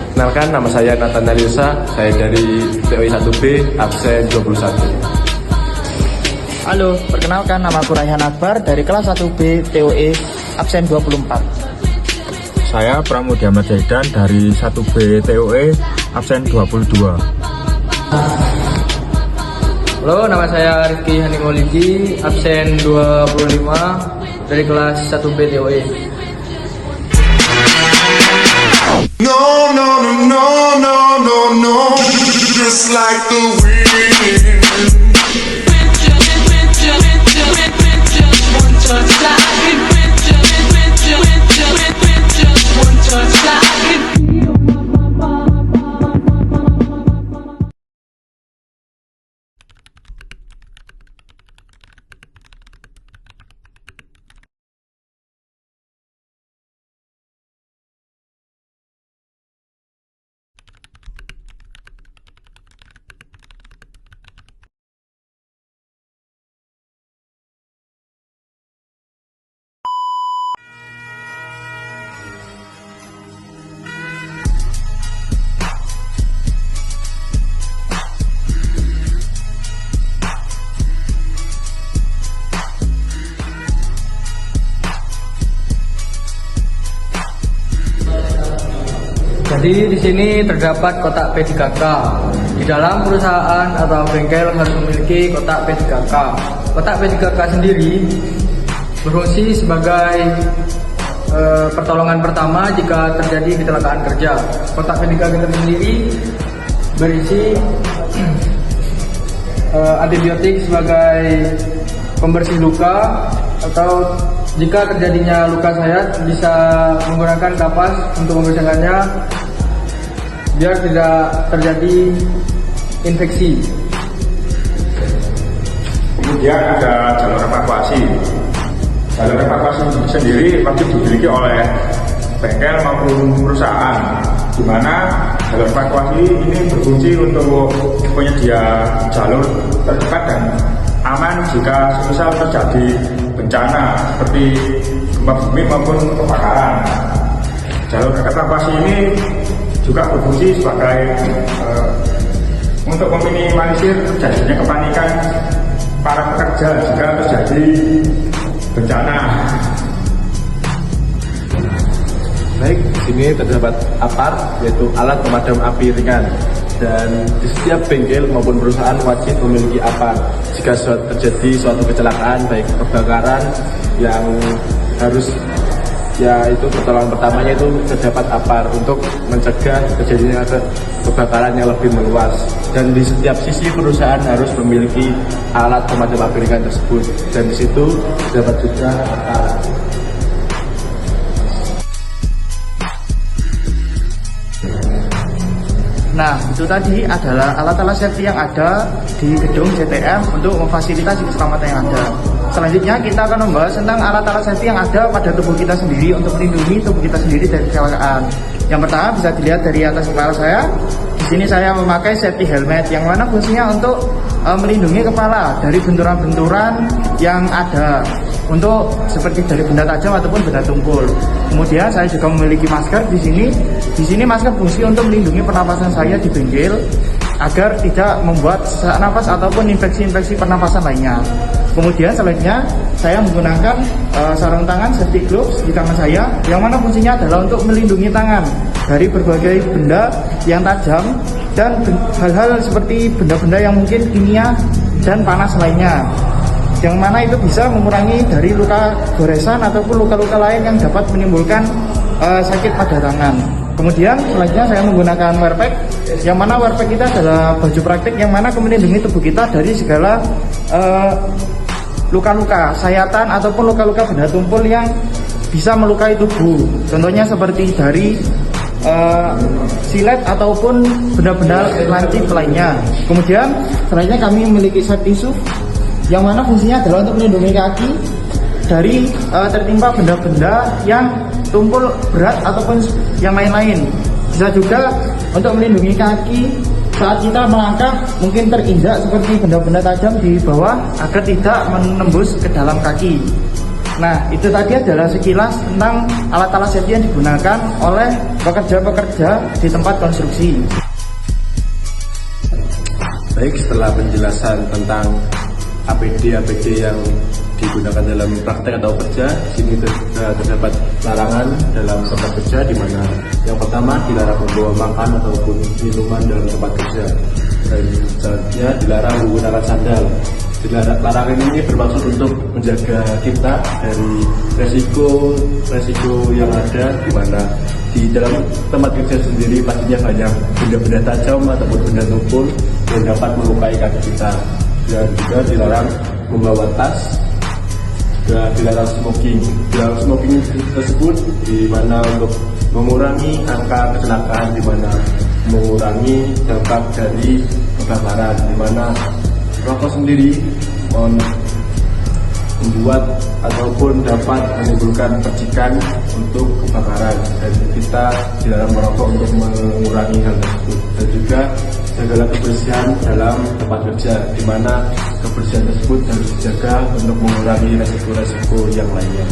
Kenalkan, nama saya Nathanael Yusa, saya dari TOI 1B, absen 21. Halo, perkenalkan nama aku Raihan Akbar dari kelas 1B TOE absen 24. Saya Pramudia Jaidan dari 1B TOE absen 22. Halo, nama saya Rizky Hanimoliji, absen 25 dari kelas 1B TOE. No, no, no, no, no, no, no, just like the wind. One touch like it. One touch like it. Jadi di sini terdapat kotak P3K. Di dalam perusahaan atau bengkel harus memiliki kotak P3K. Kotak P3K sendiri berfungsi sebagai pertolongan pertama jika terjadi kecelakaan kerja. Kotak P3K kita sendiri berisi antibiotik sebagai pembersih luka, atau jika terjadinya luka sayat bisa menggunakan kapas untuk membersihkannya biar tidak terjadi infeksi. Kemudian ada jalur evakuasi. Jalur evakuasi sendiri wajib dimiliki oleh bengkel maupun perusahaan, di mana jalur evakuasi ini berfungsi untuk penyedia jalur terdekat dan aman jika semisal terjadi bencana seperti gempa bumi maupun kebakaran. Jalur evakuasi ini juga berfungsi sebagai untuk meminimalisir terjadinya kepanikan para pekerja jika terjadi bencana. Baik, di sini terdapat APAR, yaitu alat pemadam api ringan. Dan di setiap bengkel maupun perusahaan wajib memiliki APAR. Jika terjadi suatu kecelakaan, baik kebakaran yang harus, itu pertolongan pertamanya itu terdapat APAR untuk mencegah terjadinya kebakaran yang lebih meluas. Dan di setiap sisi perusahaan harus memiliki alat pemadam api ringan tersebut. Dan di situ terdapat juga APAR. Nah, itu tadi adalah alat-alat safety yang ada di gedung CTM untuk memfasilitasi keselamatan yang ada. Selanjutnya kita akan membahas tentang alat-alat safety yang ada pada tubuh kita sendiri untuk melindungi tubuh kita sendiri dari kecelakaan. Yang pertama bisa dilihat dari atas kepala saya. Di sini saya memakai safety helmet yang mana fungsinya untuk melindungi kepala dari benturan-benturan yang ada, untuk seperti dari benda tajam ataupun benda tumpul. Kemudian saya juga memiliki masker di sini. Di sini masker fungsi untuk melindungi pernapasan saya di bengkel agar tidak membuat sesak nafas ataupun infeksi-infeksi pernapasan lainnya. Kemudian selanjutnya saya menggunakan sarung tangan safety gloves di tangan saya, yang mana fungsinya adalah untuk melindungi tangan dari berbagai benda yang tajam dan hal-hal seperti benda-benda yang mungkin kimia dan panas lainnya, yang mana itu bisa mengurangi dari luka goresan ataupun luka-luka lain yang dapat menimbulkan sakit pada tangan. Kemudian selanjutnya saya menggunakan wear pack, yang mana wear pack kita adalah baju praktik yang mana melindungi tubuh kita dari segala luka-luka, sayatan ataupun luka-luka benda tumpul yang bisa melukai tubuh. Contohnya seperti dari silet ataupun benda-benda lancip lainnya. Kemudian selanjutnya kami memiliki safety shoe, yang mana fungsinya adalah untuk melindungi kaki dari tertimpa benda-benda yang tumpul berat ataupun yang lain-lain. Bisa juga untuk melindungi kaki saat kita melangkah mungkin terinjak seperti benda-benda tajam di bawah agar tidak menembus ke dalam kaki. Nah, itu tadi adalah sekilas tentang alat-alat safety yang digunakan oleh pekerja-pekerja di tempat konstruksi. Baik, setelah penjelasan tentang APD yang digunakan dalam praktek atau kerja, di sini terdapat larangan dalam tempat kerja, di mana yang pertama dilarang membawa makan ataupun minuman dalam tempat kerja, dan selanjutnya dilarang menggunakan sandal. Larangan ini bermaksud untuk menjaga kita dari resiko yang ada, di mana di dalam tempat kerja sendiri pastinya banyak benda-benda tajam ataupun benda tumpul yang dapat melukai kaki kita, dan juga dilarang membawa tas, juga dilarang smoking. Dilarang smoking tersebut di mana untuk mengurangi angka kecelakaan, di mana mengurangi dampak dari kebakaran, di mana rokok sendiri membuat ataupun dapat menimbulkan percikan untuk kebakaran, dan kita dilarang merokok untuk mengurangi hal tersebut. Dan juga jagalah kebersihan dalam tempat kerja, di mana kebersihan tersebut harus dijaga untuk mengurangi resiko-resiko yang lainnya.